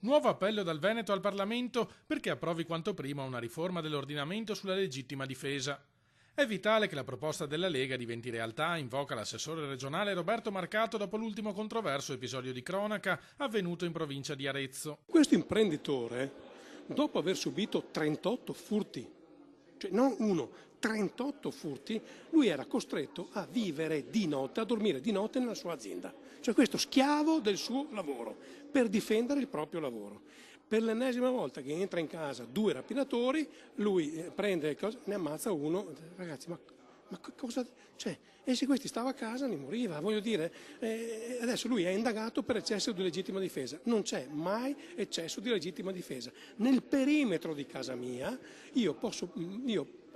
Nuovo appello dal Veneto al Parlamento perché approvi quanto prima una riforma dell'ordinamento sulla legittima difesa. È vitale che la proposta della Lega diventi realtà, invoca l'assessore regionale Roberto Marcato dopo l'ultimo controverso episodio di cronaca avvenuto in provincia di Arezzo. Questo imprenditore, dopo aver subito 38 furti, cioè non uno, 38 furti, lui era costretto a vivere di notte, a dormire di notte nella sua azienda. Cioè questo schiavo del suo lavoro, per difendere il proprio lavoro. Per l'ennesima volta che entra in casa 2 rapinatori, lui prende cosa, ne ammazza uno. Ragazzi, ma cosa... Cioè, e se questi stava a casa ne moriva, voglio dire, adesso lui è indagato per eccesso di legittima difesa. Non c'è mai eccesso di legittima difesa. Nel perimetro di casa mia io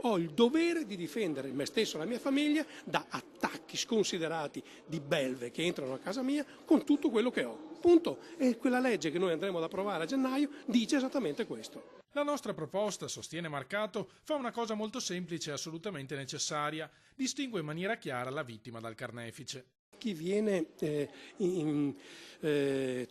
ho il dovere di difendere me stesso e la mia famiglia da attacchi sconsiderati di belve che entrano a casa mia con tutto quello che ho. Punto. E quella legge che noi andremo ad approvare a gennaio dice esattamente questo. La nostra proposta, sostiene Marcato, fa una cosa molto semplice e assolutamente necessaria: distingue in maniera chiara la vittima dal carnefice. Chi viene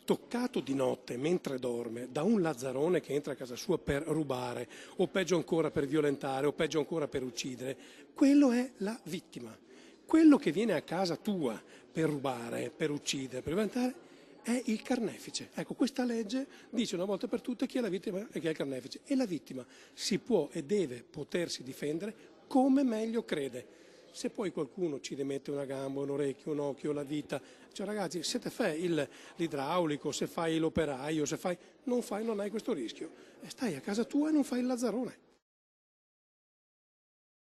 toccato di notte mentre dorme da un lazzarone che entra a casa sua per rubare, o peggio ancora per violentare, o peggio ancora per uccidere, quello è la vittima. Quello che viene a casa tua per rubare, per uccidere, per violentare, è il carnefice. Ecco, questa legge dice una volta per tutte chi è la vittima e chi è il carnefice. E la vittima si può e deve potersi difendere come meglio crede. Se poi qualcuno ci rimette una gamba, un orecchio, un occhio, la vita, cioè ragazzi, se te fai l'idraulico, se fai l'operaio, non hai questo rischio. E stai a casa tua e non fai il lazzarone.